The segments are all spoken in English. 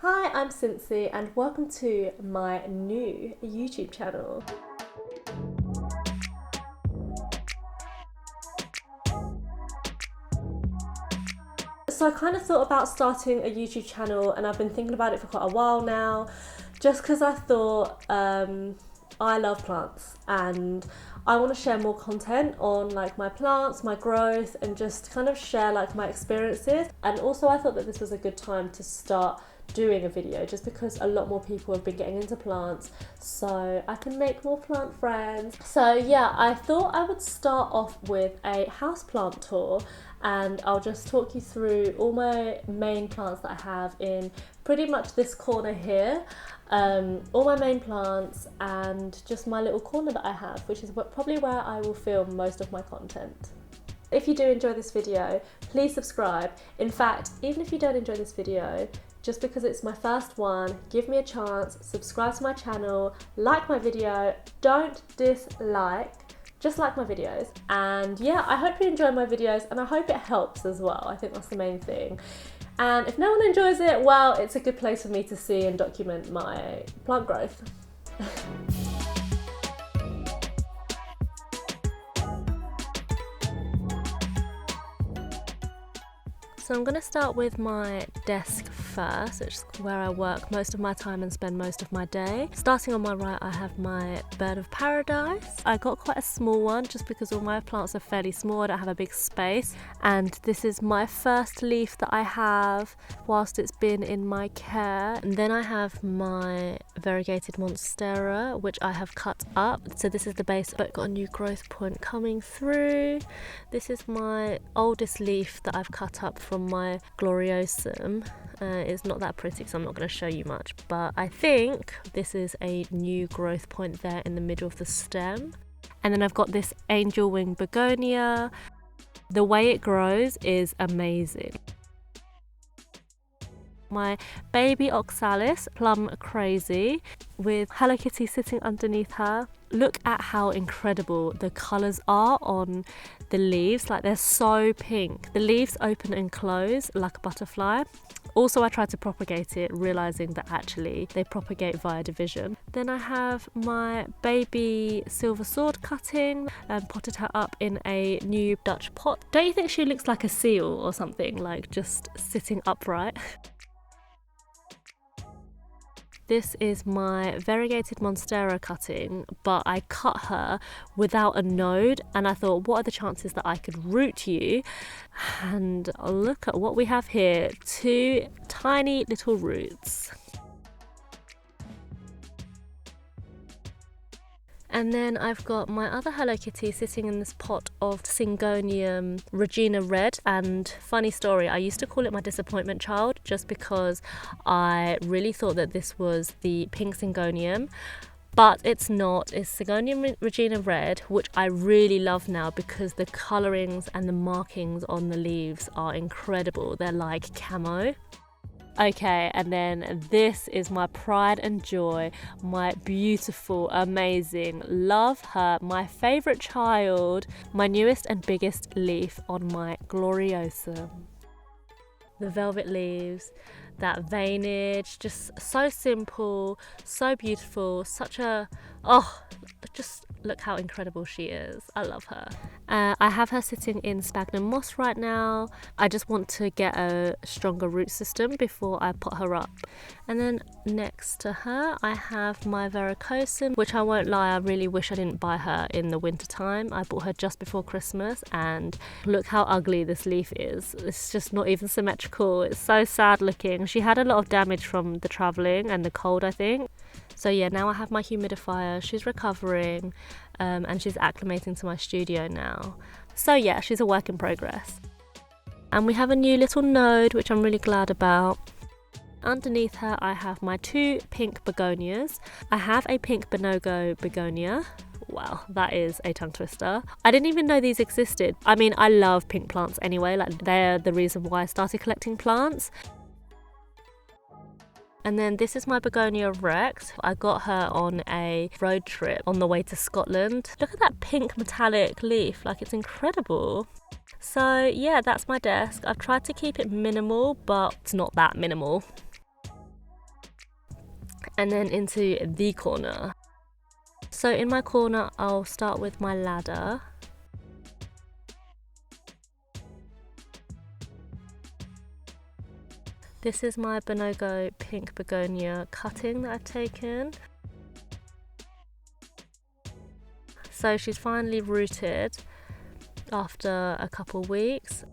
Hi, I'm Cinsy and welcome to my new YouTube channel. So I kind of thought about starting a YouTube channel and I've been thinking about it for quite a while now, just because I thought I love plants and I want to share more content on like my plants, my growth, and just kind of share like my experiences. And also I thought that this was a good time to start doing a video just because a lot more people have been getting into plants, so I can make more plant friends. So yeah, I thought I would start off with a houseplant tour and I'll just talk you through all my main plants that I have in pretty much this corner here. All my main plants and just my little corner that I have, which is probably where I will film most of my content. If you do enjoy this video, please subscribe. In fact, even if you don't enjoy this video, just because it's my first one, give me a chance, subscribe to my channel, like my video, don't dislike, just like my videos. And yeah, I hope you enjoy my videos and I hope it helps as well. I think that's the main thing. And if no one enjoys it, well, it's a good place for me to see and document my plant growth. So I'm going to start with my desk first, which is where I work most of my time and spend most of my day. Starting on my right, I have my bird of paradise. I got quite a small one just because all my plants are fairly small. I don't have a big space. And this is my first leaf that I have whilst it's been in my care. And then I have my variegated monstera, which I have cut up. So this is the base, but got a new growth point coming through. This is my oldest leaf that I've cut up from my gloriosum. It's not that pretty, so I'm not going to show you much, but I think this is a new growth point there in the middle of the stem. And then I've got this angel wing begonia. The way it grows is amazing. My baby oxalis, plum crazy, with Hello Kitty sitting underneath her. Look at how incredible the colours are on the leaves, like they're so pink. The leaves open and close like a butterfly. Also, I tried to propagate it, realising that actually they propagate via division. Then I have my baby silver sword cutting and potted her up in a new Dutch pot. Don't you think she looks like a seal or something, like just sitting upright? This is my variegated monstera cutting, but I cut her without a node and I thought, what are the chances that I could root you? And look at what we have here, 2 tiny little roots. And then I've got my other Hello Kitty sitting in this pot of Syngonium Regina Red. And funny story, I used to call it my disappointment child just because I really thought that this was the pink Syngonium. But it's not. It's Syngonium Regina Red, which I really love now because the colourings and the markings on the leaves are incredible. They're like camo. Okay, and then this is my pride and joy, my beautiful, amazing, love her, my favourite child, my newest and biggest leaf on my gloriosum. The velvet leaves, that veinage, just so simple, so beautiful, such a, just look how incredible she is. I love her. I have her sitting in sphagnum moss right now. I just want to get a stronger root system before I pot her up. And then next to her, I have my varicosum, which I won't lie, I really wish I didn't buy her in the winter time. I bought her just before Christmas and look how ugly this leaf is. It's just not even symmetrical. It's so sad looking. She had a lot of damage from the travelling and the cold, I think. So yeah, now I have my humidifier, she's recovering and she's acclimating to my studio now. So yeah, she's a work in progress. And we have a new little node, which I'm really glad about. Underneath her, I have my 2 pink begonias. I have a pink bonogo begonia. Wow, that is a tongue twister. I didn't even know these existed. I mean, I love pink plants anyway, like they're the reason why I started collecting plants. And then this is my begonia Rex. I got her on a road trip on the way to Scotland. Look at that pink metallic leaf, like it's incredible. So yeah, that's my desk. I've tried to keep it minimal, but it's not that minimal. and then into the corner. So in my corner, I'll start with my ladder. This is my Bonogo pink begonia cutting that I've taken. So she's finally rooted after a couple weeks.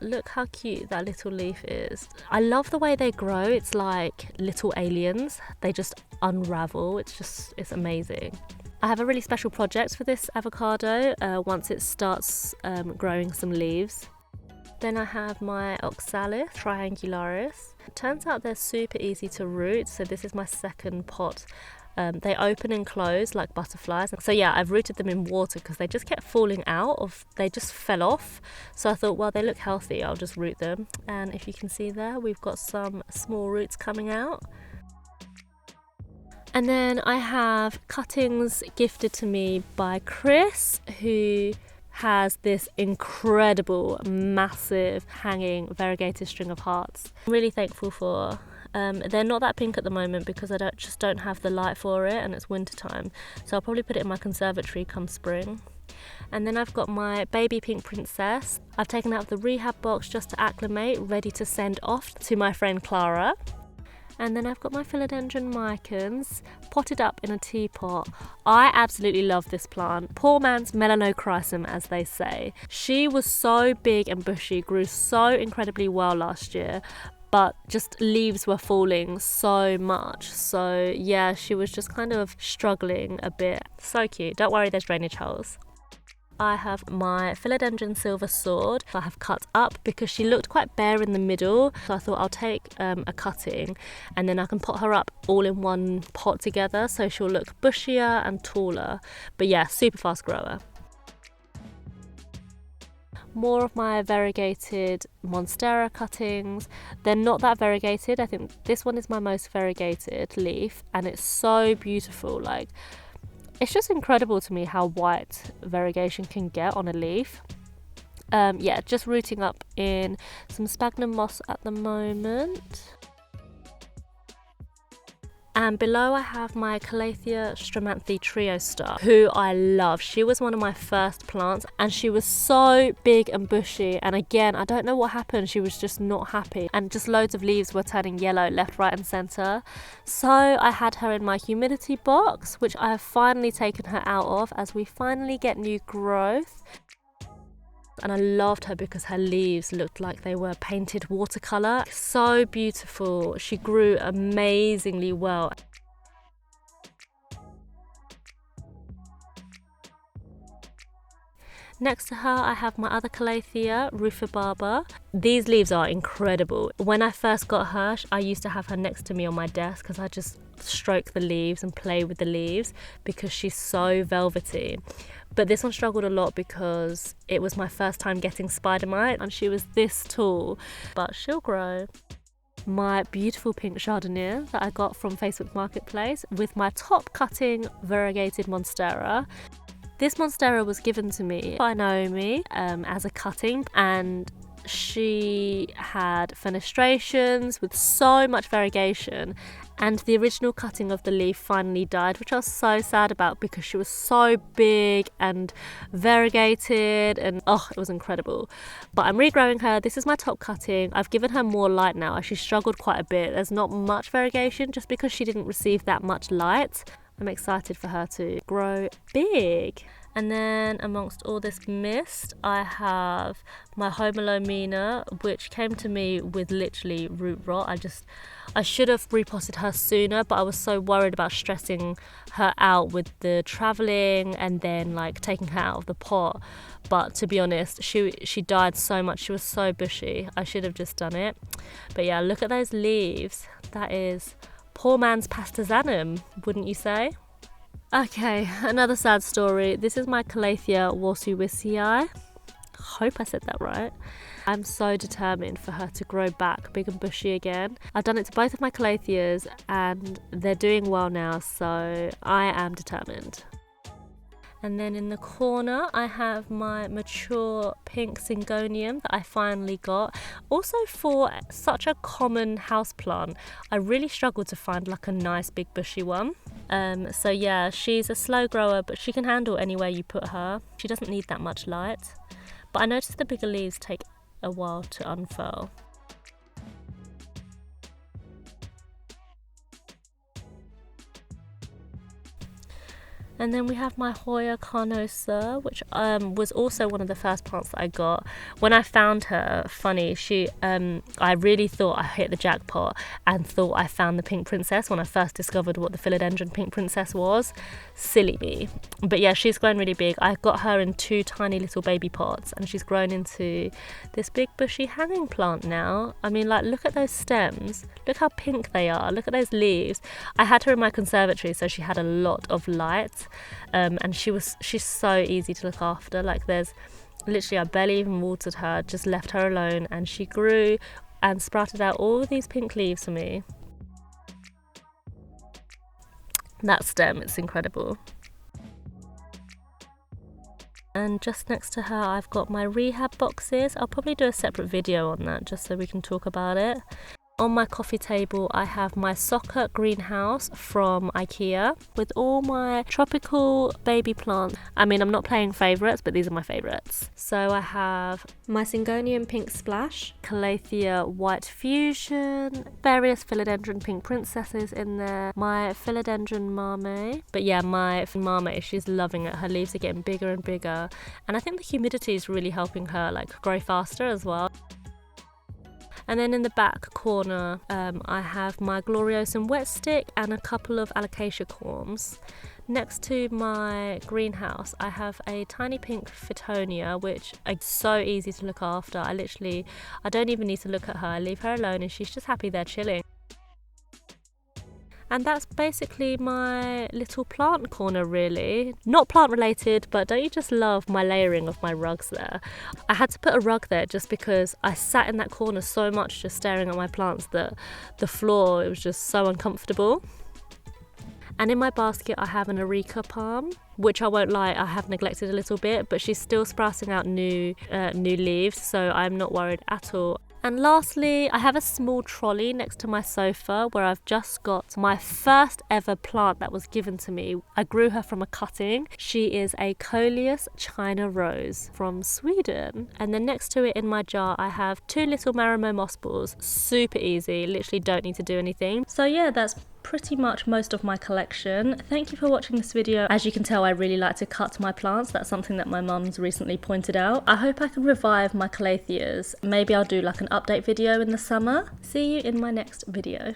Look how cute that little leaf is. I love the way they grow. It's like little aliens. They just unravel. It's amazing. I have a really special project for this avocado once it starts growing some leaves. Then I have my oxalis triangularis. It turns out they're super easy to root, so this is my second pot. They open and close like butterflies. So yeah, I've rooted them in water because they just kept falling out. They just fell off. So I thought, well, they look healthy, I'll just root them. And if you can see there, we've got some small roots coming out. And then I have cuttings gifted to me by Chris, who has this incredible, massive, hanging variegated string of hearts. I'm really thankful for. They're not that pink at the moment because I just don't have the light for it, and it's winter time. So I'll probably put it in my conservatory come spring. And then I've got my baby pink princess. I've taken out of the rehab box just to acclimate, ready to send off to my friend Clara. And then I've got my philodendron micans potted up in a teapot. I absolutely love this plant. Poor man's melanochrysum, as they say. She was so big and bushy, grew so incredibly well last year, but just leaves were falling so much. So yeah, she was just kind of struggling a bit. So cute. Don't worry, there's drainage holes. I have my philodendron silver sword I have cut up because she looked quite bare in the middle, so I thought I'll take a cutting and then I can pot her up all in one pot together so she'll look bushier and taller. But yeah, super fast grower. More of my variegated monstera cuttings. They're not that variegated. I think this one is my most variegated leaf and it's so beautiful. Like, it's just incredible to me how white variegation can get on a leaf. Yeah, just rooting up in some sphagnum moss at the moment. And below I have my Calathea Stromanthe trio star, who I love. She was one of my first plants and she was so big and bushy. And again, I don't know what happened. She was just not happy and just loads of leaves were turning yellow left, right and centre. So I had her in my humidity box, which I have finally taken her out of as we finally get new growth. And I loved her because her leaves looked like they were painted watercolour. So beautiful. She grew amazingly well. Next to her I have my other Calathea rufibaba. These leaves are incredible. When I first got her, I used to have her next to me on my desk because I just stroke the leaves and play with the leaves because she's so velvety. But this one struggled a lot because it was my first time getting spider mite and she was this tall, but she'll grow. My beautiful pink jardinier that I got from Facebook Marketplace with my top cutting variegated monstera. This monstera was given to me by Naomi as a cutting, and she had fenestrations with so much variegation, and the original cutting of the leaf finally died, which I was so sad about because she was so big and variegated and it was incredible. But I'm regrowing her. This is my top cutting. I've given her more light now. She struggled quite a bit. There's not much variegation just because she didn't receive that much light. I'm excited for her to grow big. And then amongst all this mist, I have my Homalomena, which came to me with literally root rot. I should have repotted her sooner, but I was so worried about stressing her out with the travelling and then like taking her out of the pot. But to be honest, she died so much. She was so bushy. I should have just done it. But yeah, look at those leaves. That is poor man's Pastazanum, wouldn't you say? Okay, another sad story. This is my Calathea walsuwisii. Hope I said that right. I'm so determined for her to grow back big and bushy again. I've done it to both of my Calatheas and they're doing well now, so I am determined. And then in the corner I have my mature pink syngonium that I finally got. Also, for such a common houseplant, I really struggled to find like a nice big bushy one. So yeah, she's a slow grower, but she can handle anywhere you put her. She doesn't need that much light. But I noticed the bigger leaves take a while to unfurl. And then we have my Hoya carnosa, which was also one of the first plants that I got. When I found her, funny, I really thought I hit the jackpot and thought I found the pink princess when I first discovered what the philodendron pink princess was. Silly me. But yeah, she's grown really big. I got her in 2 tiny little baby pots and she's grown into this big bushy hanging plant now. I mean, like, look at those stems. Look how pink they are. Look at those leaves. I had her in my conservatory, so she had a lot of light. And she's so easy to look after. Like, there's literally, I barely even watered her, just left her alone, and she grew and sprouted out all these pink leaves for me. That stem, it's incredible. And just next to her I've got my rehab boxes. I'll probably do a separate video on that just so we can talk about it. On my coffee table I have my soccer greenhouse from IKEA with all my tropical baby plants. I mean, I'm not playing favourites, but these are my favourites. So I have my Syngonium Pink Splash, Calathea White Fusion, various Philodendron Pink Princesses in there, my Philodendron Mame. But yeah, my Mame, she's loving it. Her leaves are getting bigger and bigger, and I think the humidity is really helping her like grow faster as well. And then in the back corner, I have my Gloriosum wet stick and a couple of alocasia corms. Next to my greenhouse, I have a tiny pink Fittonia, which is so easy to look after. I don't even need to look at her. I leave her alone and she's just happy there chilling. And that's basically my little plant corner, really. Not plant related, but don't you just love my layering of my rugs there? I had to put a rug there just because I sat in that corner so much just staring at my plants that the floor, it was just so uncomfortable. And in my basket I have an areca palm, which I won't lie, I have neglected a little bit, but she's still sprouting out new leaves, so I'm not worried at all. And lastly, I have a small trolley next to my sofa where I've just got my first ever plant that was given to me. I grew her from a cutting. She is a Coleus China Rose from Sweden. And then next to it in my jar, I have 2 little Marimo moss balls. Super easy, literally don't need to do anything. So yeah, that's pretty much most of my collection. Thank you for watching this video. As you can tell, I really like to cut my plants. That's something that my mum's recently pointed out. I hope I can revive my calatheas. Maybe I'll do like an update video in the summer. See you in my next video.